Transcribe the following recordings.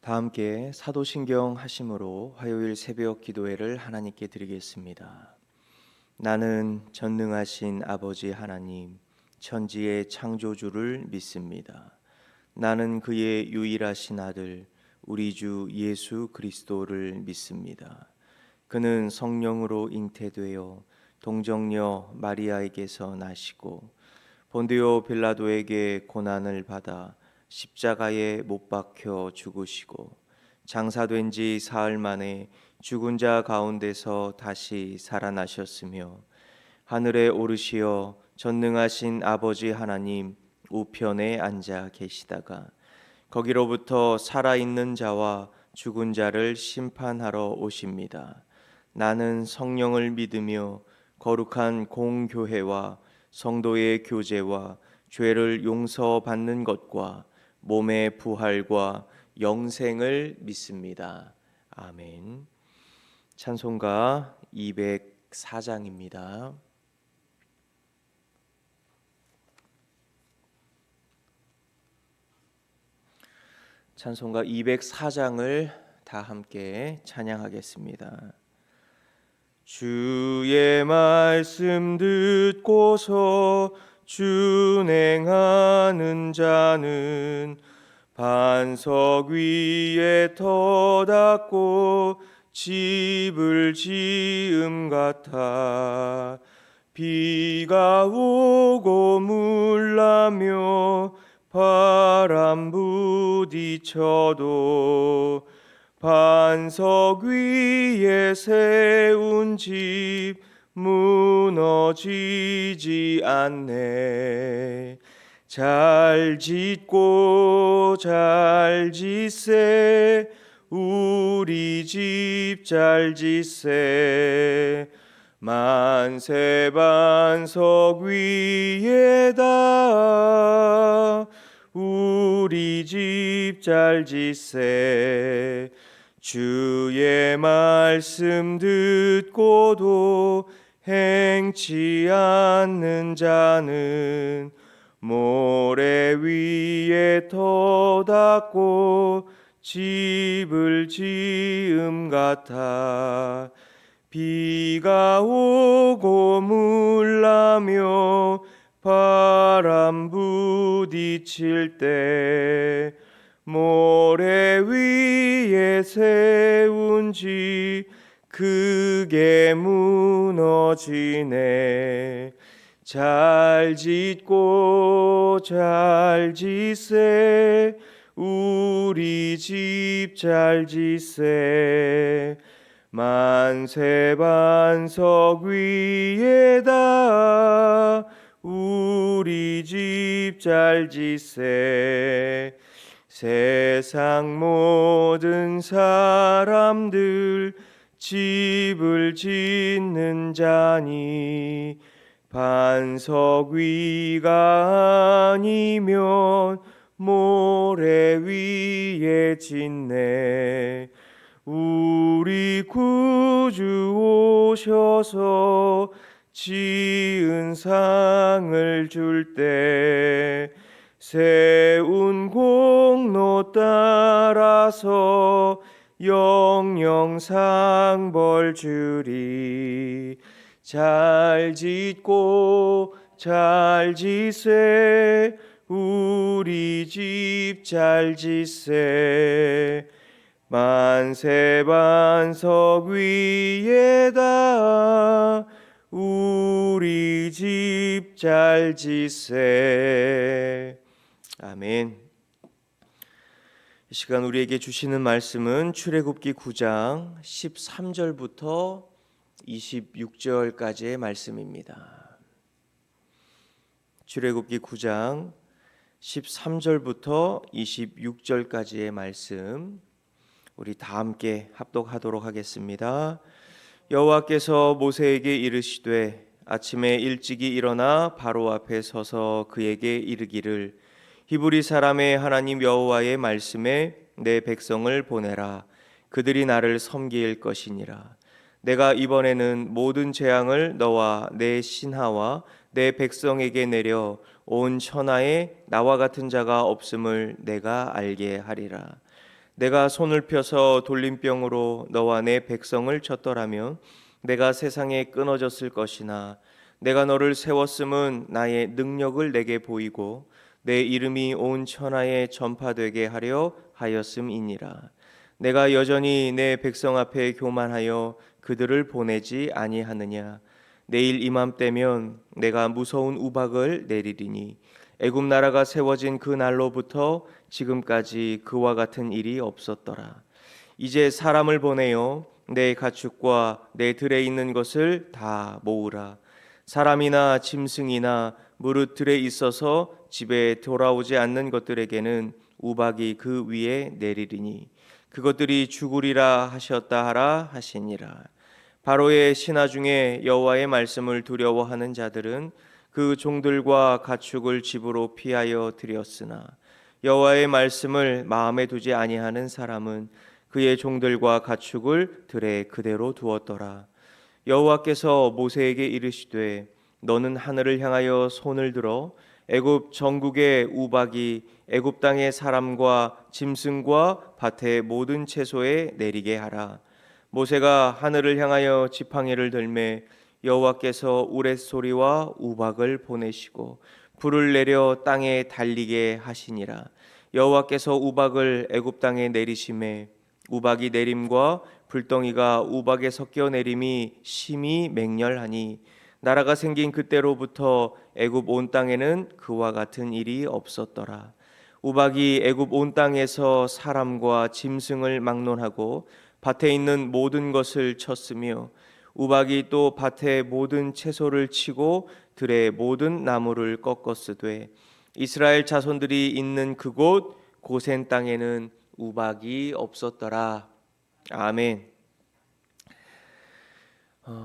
다 함께 사도신경 하심으로 화요일 새벽 기도회를 하나님께 드리겠습니다. 나는 전능하신 아버지 하나님, 천지의 창조주를 믿습니다. 나는 그의 유일하신 아들, 우리 주 예수 그리스도를 믿습니다. 그는 성령으로 잉태되어 동정녀 마리아에게서 나시고 본디오 빌라도에게 고난을 받아 십자가에 못 박혀 죽으시고 장사된 지 사흘 만에 죽은 자 가운데서 다시 살아나셨으며 하늘에 오르시어 전능하신 아버지 하나님 우편에 앉아 계시다가 거기로부터 살아있는 자와 죽은 자를 심판하러 오십니다. 나는 성령을 믿으며 거룩한 공교회와 성도의 교제와 죄를 용서받는 것과 몸의 부활과 영생을 믿습니다. 아멘. 찬송가 204장입니다. 찬송가 204장을 다 함께 찬양하겠습니다. 주의 말씀 듣고서 준행하는 자는 반석 위에 터닫고 집을 지음 같아 비가 오고 물나며 바람 부딪혀도 반석 위에 세운 집 무너지지 않네. 잘 짓고 잘 짓세 우리 집 잘 짓세 만세 반석 위에다 우리 집 잘 짓세 주의 말씀 듣고도 행치 않는 자는 모래 위에 터닫고 집을 지음 같아 비가 오고 물나며 바람 부딪힐 때 모래 위에 세운 집 크게 무너지네. 잘 짓고 잘 짓세 우리 집 잘 짓세 만세 반석 위에다 우리 집 잘 짓세 세상 모든 사람들 집을 짓는 자니 반석 위가 아니면 모래 위에 짓네. 우리 구주 오셔서 지은 상을 줄 때 세운 공로 따라서 영영 상벌 주리. 잘 짓고 잘 짓세 우리 집 잘 짓세 만세 반석 위에다 우리 집 잘 짓세. 아멘. 이 시간 우리에게 주시는 말씀은 출애굽기 9장 13절부터 26절까지의 말씀입니다. 출애굽기 9장 13절부터 26절까지의 말씀 우리 다 함께 합독하도록 하겠습니다. 여호와께서 모세에게 이르시되 아침에 일찍이 일어나 바로 앞에 서서 그에게 이르기를 히브리 사람의 하나님 여호와의 말씀에 내 백성을 보내라. 그들이 나를 섬길 것이니라. 내가 이번에는 모든 재앙을 너와 내 신하와 내 백성에게 내려 온 천하에 나와 같은 자가 없음을 내가 알게 하리라. 내가 손을 펴서 돌림병으로 너와 내 백성을 쳤더라면 내가 세상에 끊어졌을 것이나 내가 너를 세웠음은 나의 능력을 내게 보이고 내 이름이 온 천하에 전파되게 하려 하였음이니라. 내가 여전히 내 백성 앞에 교만하여 그들을 보내지 아니하느냐. 내일 이맘때면 내가 무서운 우박을 내리리니 애굽 나라가 세워진 그 날로부터 지금까지 그와 같은 일이 없었더라. 이제 사람을 보내어 내 가축과 내 들에 있는 것을 다 모으라. 사람이나 짐승이나 무릇 들에 있어서 집에 돌아오지 않는 것들에게는 우박이 그 위에 내리리니 그것들이 죽으리라 하셨다 하라 하시니라. 바로의 신하 중에 여호와의 말씀을 두려워하는 자들은 그 종들과 가축을 집으로 피하여 들였으나 여호와의 말씀을 마음에 두지 아니하는 사람은 그의 종들과 가축을 들에 그대로 두었더라. 여호와께서 모세에게 이르시되 너는 하늘을 향하여 손을 들어 애굽 전국의 우박이 애굽 땅의 사람과 짐승과 밭의 모든 채소에 내리게 하라. 모세가 하늘을 향하여 지팡이를 들매 여호와께서 우레소리와 우박을 보내시고 불을 내려 땅에 달리게 하시니라. 여호와께서 우박을 애굽 땅에 내리심에 우박이 내림과 불덩이가 우박에 섞여 내림이 심히 맹렬하니 나라가 생긴 그때로부터 애굽 온 땅에는 그와 같은 일이 없었더라. 우박이 애굽 온 땅에서 사람과 짐승을 막론하고 밭에 있는 모든 것을 쳤으며 우박이 또 밭의 모든 채소를 치고 들의 모든 나무를 꺾었으되 이스라엘 자손들이 있는 그곳 고센 땅에는 우박이 없었더라. 아멘.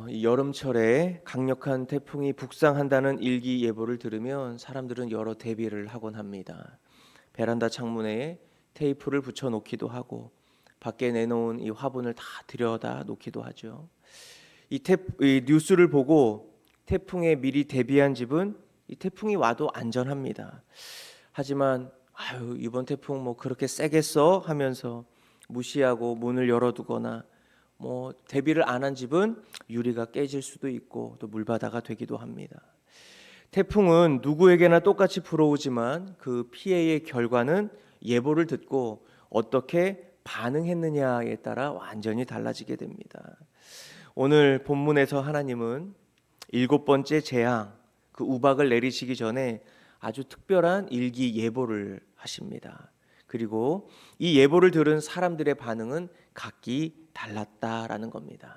이 여름철에 강력한 태풍이 북상한다는 일기예보를 들으면 사람들은 여러 대비를 하곤 합니다. 베란다 창문에 테이프를 붙여 놓기도 하고 밖에 내놓은 이 화분을 다 들여다 놓기도 하죠. 이 뉴스를 보고 태풍에 미리 대비한 집은 이 태풍이 와도 안전합니다. 하지만 이번 태풍 뭐 그렇게 세겠어 하면서 무시하고 문을 열어두거나 대비를 안 한 집은 유리가 깨질 수도 있고 또 물바다가 되기도 합니다. 태풍은 누구에게나 똑같이 불어오지만 그 피해의 결과는 예보를 듣고 어떻게 반응했느냐에 따라 완전히 달라지게 됩니다. 오늘 본문에서 하나님은 7번째 재앙, 그 우박을 내리시기 전에 아주 특별한 일기 예보를 하십니다. 그리고 이 예보를 들은 사람들의 반응은 각기 달랐다라는 겁니다.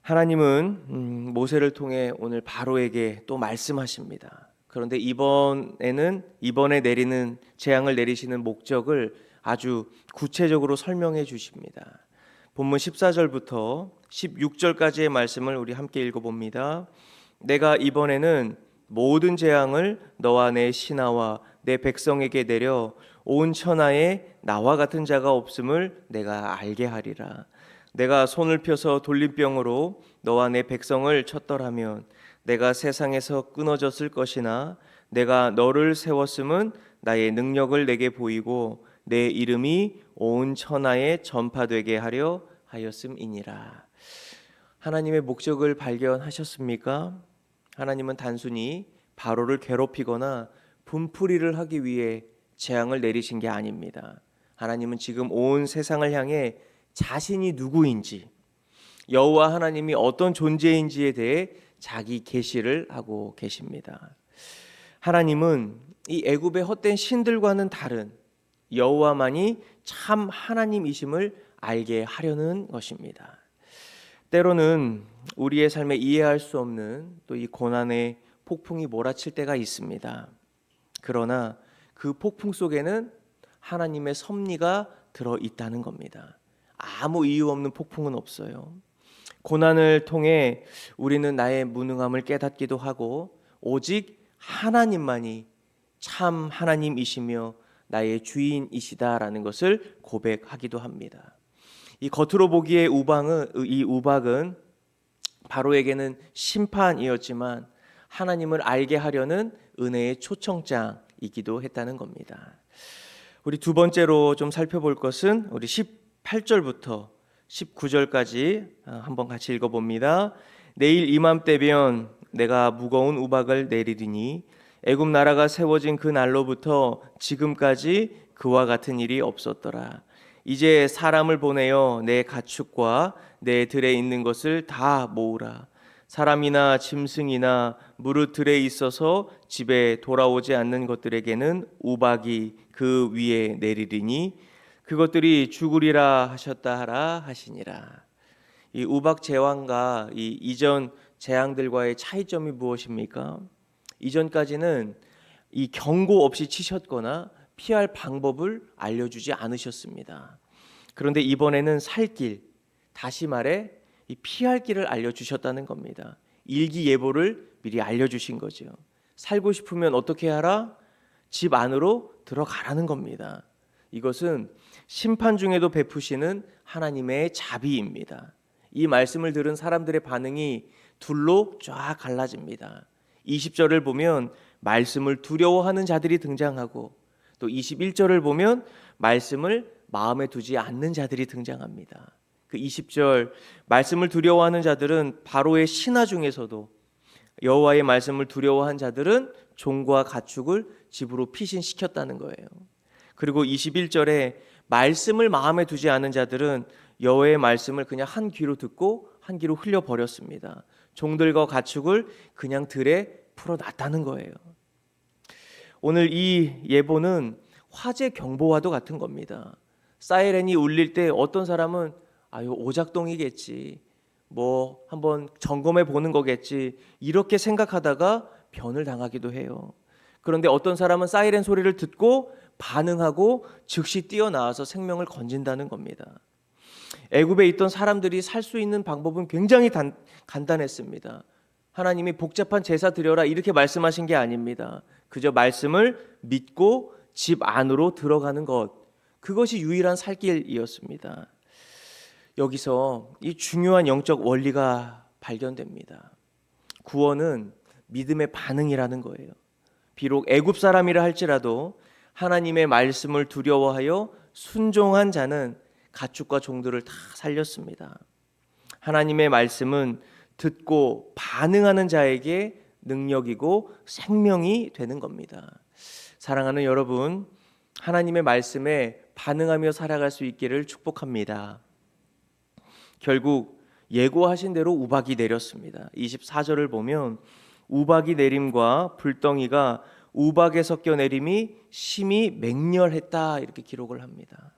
하나님은 모세를 통해 오늘 바로에게 또 말씀하십니다. 그런데 이번에 내리는 재앙을 내리시는 목적을 아주 구체적으로 설명해 주십니다. 본문 14절부터 16절까지의 말씀을 우리 함께 읽어봅니다. 내가 이번에는 모든 재앙을 너와 내 신하와 내 백성에게 내려 온 천하에 나와 같은 자가 없음을 내가 알게 하리라. 내가 손을 펴서 돌림병으로 너와 내 백성을 쳤더라면 내가 세상에서 끊어졌을 것이나 내가 너를 세웠음은 나의 능력을 내게 보이고 내 이름이 온 천하에 전파되게 하려 하였음이니라. 하나님의 목적을 발견하셨습니까? 하나님은 단순히 바로를 괴롭히거나 분풀이를 하기 위해 재앙을 내리신 게 아닙니다. 하나님은 지금 온 세상을 향해 자신이 누구인지, 여호와 하나님이 어떤 존재인지에 대해 자기 계시를 하고 계십니다. 하나님은 이 애굽의 헛된 신들과는 다른 여호와만이 참 하나님이심을 알게 하려는 것입니다. 때로는 우리의 삶에 이해할 수 없는 또 이 고난의 폭풍이 몰아칠 때가 있습니다. 그러나 그 폭풍 속에는 하나님의 섭리가 들어 있다는 겁니다. 아무 이유 없는 폭풍은 없어요. 고난을 통해 우리는 나의 무능함을 깨닫기도 하고 오직 하나님만이 참 하나님이시며 나의 주인이시다라는 것을 고백하기도 합니다. 이 겉으로 보기에 이 우박은 바로에게는 심판이었지만 하나님을 알게 하려는 은혜의 초청장이기도 했다는 겁니다. 우리 두 번째로 좀 살펴볼 것은 우리 18절부터 19절까지 한번 같이 읽어봅니다. 내일 이맘때면 내가 무거운 우박을 내리리니 애굽 나라가 세워진 그 날로부터 지금까지 그와 같은 일이 없었더라. 이제 사람을 보내어 내 가축과 내 들에 있는 것을 다 모으라. 사람이나 짐승이나 무릇 들에 있어서 집에 돌아오지 않는 것들에게는 우박이 그 위에 내리리니 그것들이 죽으리라 하셨다 하라 하시니라. 이 우박 제왕과 이 이전 재앙들과의 차이점이 무엇입니까? 이전까지는 이 경고 없이 치셨거나 피할 방법을 알려주지 않으셨습니다. 그런데 이번에는 살 길, 다시 말해 이 피할 길을 알려주셨다는 겁니다. 일기예보를 미리 알려주신 거죠. 살고 싶으면 어떻게 하라? 집 안으로 들어가라는 겁니다. 이것은 심판 중에도 베푸시는 하나님의 자비입니다. 이 말씀을 들은 사람들의 반응이 둘로 쫙 갈라집니다. 20절을 보면 말씀을 두려워하는 자들이 등장하고 또 21절을 보면 말씀을 마음에 두지 않는 자들이 등장합니다. 그 20절 말씀을 두려워하는 자들은 바로의 신하 중에서도 여호와의 말씀을 두려워한 자들은 종과 가축을 집으로 피신시켰다는 거예요. 그리고 21절에 말씀을 마음에 두지 않은 자들은 여호와의 말씀을 그냥 한 귀로 듣고 한 귀로 흘려버렸습니다. 종들과 가축을 그냥 들에 풀어놨다는 거예요. 오늘 이 예보는 화재 경보와도 같은 겁니다. 사이렌이 울릴 때 어떤 사람은 아유 오작동이겠지, 뭐 한번 점검해 보는 거겠지 이렇게 생각하다가 변을 당하기도 해요. 그런데 어떤 사람은 사이렌 소리를 듣고 반응하고 즉시 뛰어나와서 생명을 건진다는 겁니다. 애굽에 있던 사람들이 살 수 있는 방법은 굉장히 간단했습니다. 하나님이 복잡한 제사 드려라 이렇게 말씀하신 게 아닙니다. 그저 말씀을 믿고 집 안으로 들어가는 것, 그것이 유일한 살 길이었습니다. 여기서 이 중요한 영적 원리가 발견됩니다. 구원은 믿음의 반응이라는 거예요. 비록 애굽 사람이라 할지라도 하나님의 말씀을 두려워하여 순종한 자는 가축과 종들을 다 살렸습니다. 하나님의 말씀은 듣고 반응하는 자에게 능력이고 생명이 되는 겁니다. 사랑하는 여러분, 하나님의 말씀에 반응하며 살아갈 수 있기를 축복합니다. 결국 예고하신 대로 우박이 내렸습니다. 24절을 보면 우박이 내림과 불덩이가 우박에 섞여 내림이 심히 맹렬했다 이렇게 기록을 합니다.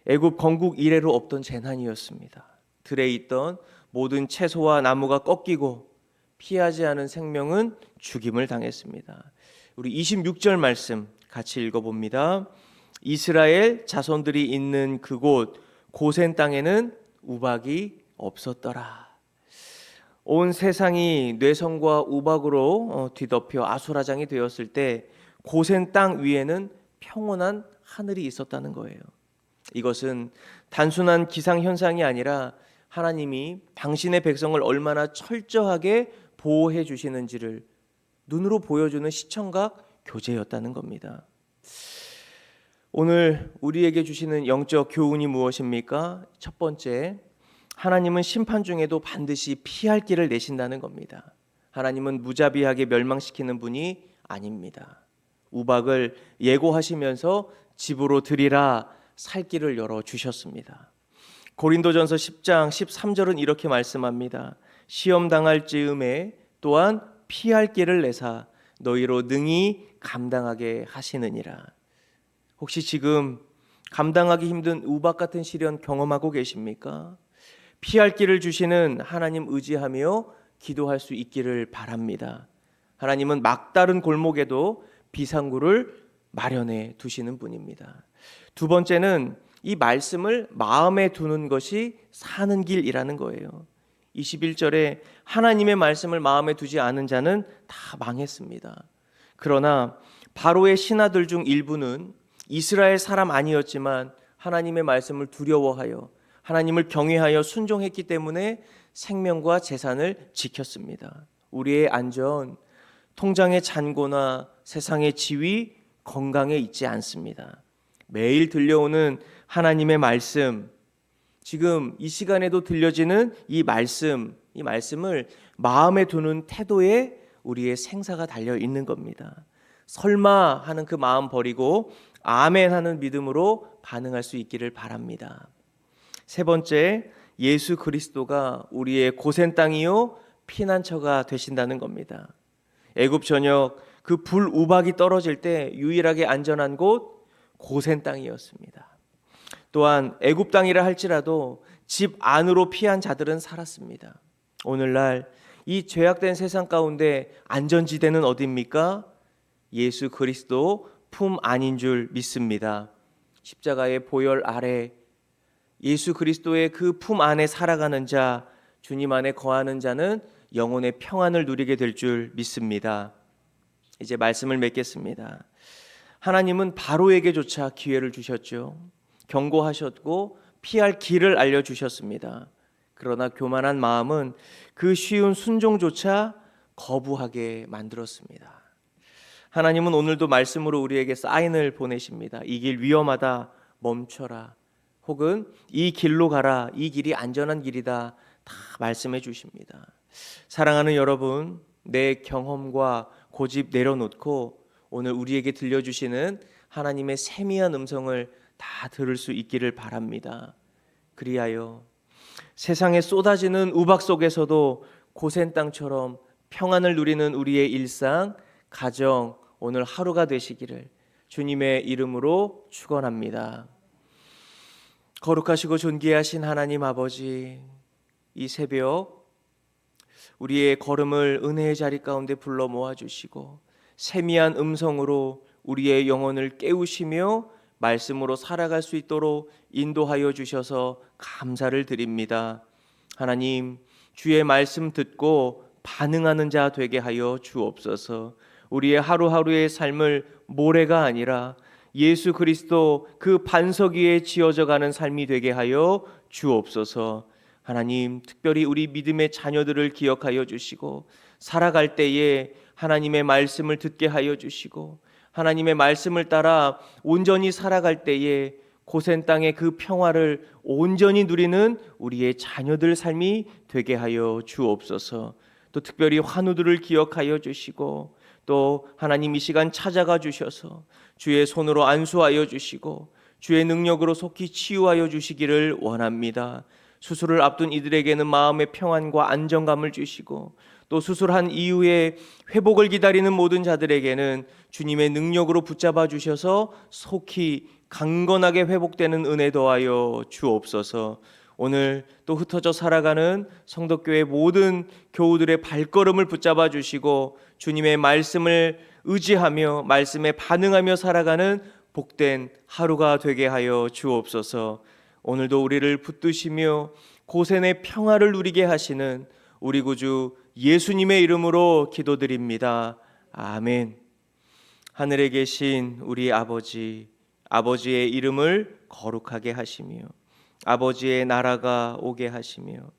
애굽 건국 이래로 없던 재난이었습니다. 들에 있던 모든 채소와 나무가 꺾이고 피하지 않은 생명은 죽임을 당했습니다. 우리 26절 말씀 같이 읽어봅니다. 이스라엘 자손들이 있는 그곳 고센 땅에는 우박이 없었더라. 온 세상이 뇌성과 우박으로 뒤덮여 아수라장이 되었을 때 고센 땅 위에는 평온한 하늘이 있었다는 거예요. 이것은 단순한 기상현상이 아니라 하나님이 당신의 백성을 얼마나 철저하게 보호해 주시는지를 눈으로 보여주는 시청각 교제였다는 겁니다. 오늘 우리에게 주시는 영적 교훈이 무엇입니까? 첫 번째, 하나님은 심판 중에도 반드시 피할 길을 내신다는 겁니다. 하나님은 무자비하게 멸망시키는 분이 아닙니다. 우박을 예고하시면서 집으로 들이라 살 길을 열어주셨습니다. 고린도전서 10장 13절은 이렇게 말씀합니다. 시험 당할 즈음에 또한 피할 길을 내사 너희로 능히 감당하게 하시느니라. 혹시 지금 감당하기 힘든 우박 같은 시련 경험하고 계십니까? 피할 길을 주시는 하나님 의지하며 기도할 수 있기를 바랍니다. 하나님은 막다른 골목에도 비상구를 마련해 두시는 분입니다. 두 번째는 이 말씀을 마음에 두는 것이 사는 길이라는 거예요. 21절에 하나님의 말씀을 마음에 두지 않은 자는 다 망했습니다. 그러나 바로의 신하들 중 일부는 이스라엘 사람 아니었지만 하나님의 말씀을 두려워하여 하나님을 경외하여 순종했기 때문에 생명과 재산을 지켰습니다. 우리의 안전, 통장의 잔고나 세상의 지위, 건강에 있지 않습니다. 매일 들려오는 하나님의 말씀, 지금 이 시간에도 들려지는 이 말씀을 마음에 두는 태도에 우리의 생사가 달려 있는 겁니다. 설마 하는 그 마음 버리고 아멘 하는 믿음으로 반응할 수 있기를 바랍니다. 세 번째, 예수 그리스도가 우리의 고센 땅이요 피난처가 되신다는 겁니다. 애굽 전역 그 불우박이 떨어질 때 유일하게 안전한 곳 고센 땅이었습니다. 또한 애굽 땅이라 할지라도 집 안으로 피한 자들은 살았습니다. 오늘날 이 죄악된 세상 가운데 안전지대는 어디입니까? 예수 그리스도 품 안인 줄 믿습니다. 십자가의 보혈 아래 예수 그리스도의 그 품 안에 살아가는 자, 주님 안에 거하는 자는 영혼의 평안을 누리게 될 줄 믿습니다. 이제 말씀을 맺겠습니다. 하나님은 바로에게조차 기회를 주셨죠. 경고하셨고 피할 길을 알려주셨습니다. 그러나 교만한 마음은 그 쉬운 순종조차 거부하게 만들었습니다. 하나님은 오늘도 말씀으로 우리에게 사인을 보내십니다. 이 길 위험하다, 멈춰라. 혹은 이 길로 가라, 이 길이 안전한 길이다, 다 말씀해 주십니다. 사랑하는 여러분, 내 경험과 고집 내려놓고 오늘 우리에게 들려주시는 하나님의 세미한 음성을 다 들을 수 있기를 바랍니다. 그리하여 세상에 쏟아지는 우박 속에서도 고센 땅처럼 평안을 누리는 우리의 일상, 가정, 오늘 하루가 되시기를 주님의 이름으로 축원합니다. 거룩하시고 존귀하신 하나님 아버지, 이 새벽 우리의 걸음을 은혜의 자리 가운데 불러 모아주시고 세미한 음성으로 우리의 영혼을 깨우시며 말씀으로 살아갈 수 있도록 인도하여 주셔서 감사를 드립니다. 하나님, 주의 말씀 듣고 반응하는 자 되게 하여 주옵소서. 우리의 하루하루의 삶을 모래가 아니라 예수 그리스도 그 반석 위에 지어져 가는 삶이 되게 하여 주옵소서. 하나님, 특별히 우리 믿음의 자녀들을 기억하여 주시고 살아갈 때에 하나님의 말씀을 듣게 하여 주시고 하나님의 말씀을 따라 온전히 살아갈 때에 고센 땅의 그 평화를 온전히 누리는 우리의 자녀들 삶이 되게 하여 주옵소서. 또 특별히 환우들을 기억하여 주시고 또 하나님 이 시간 찾아가 주셔서 주의 손으로 안수하여 주시고 주의 능력으로 속히 치유하여 주시기를 원합니다. 수술을 앞둔 이들에게는 마음의 평안과 안정감을 주시고 또 수술한 이후에 회복을 기다리는 모든 자들에게는 주님의 능력으로 붙잡아 주셔서 속히 강건하게 회복되는 은혜 더하여 주옵소서. 오늘 또 흩어져 살아가는 성덕교회 모든 교우들의 발걸음을 붙잡아 주시고 주님의 말씀을 의지하며 말씀에 반응하며 살아가는 복된 하루가 되게 하여 주옵소서. 오늘도 우리를 붙드시며 고센의 평화를 누리게 하시는 우리 구주 예수님의 이름으로 기도드립니다. 아멘. 하늘에 계신 우리 아버지, 아버지의 이름을 거룩하게 하시며 아버지의 나라가 오게 하시며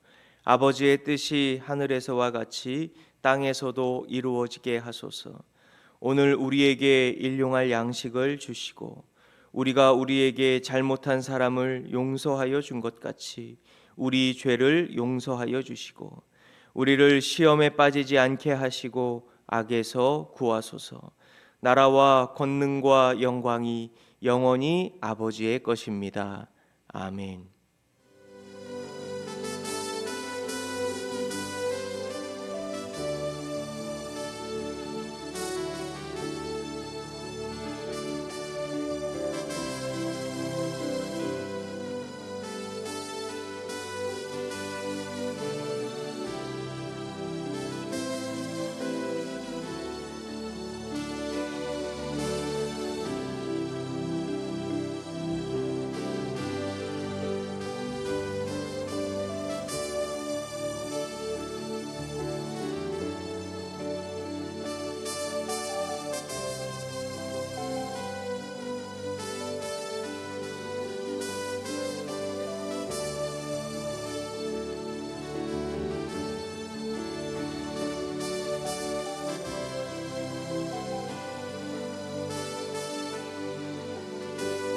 아버지의 뜻이 하늘에서와 같이 땅에서도 이루어지게 하소서. 오늘 우리에게 일용할 양식을 주시고 우리가 우리에게 잘못한 사람을 용서하여 준 것 같이 우리 죄를 용서하여 주시고 우리를 시험에 빠지지 않게 하시고 악에서 구하소서. 나라와 권능과 영광이 영원히 아버지의 것입니다. 아멘.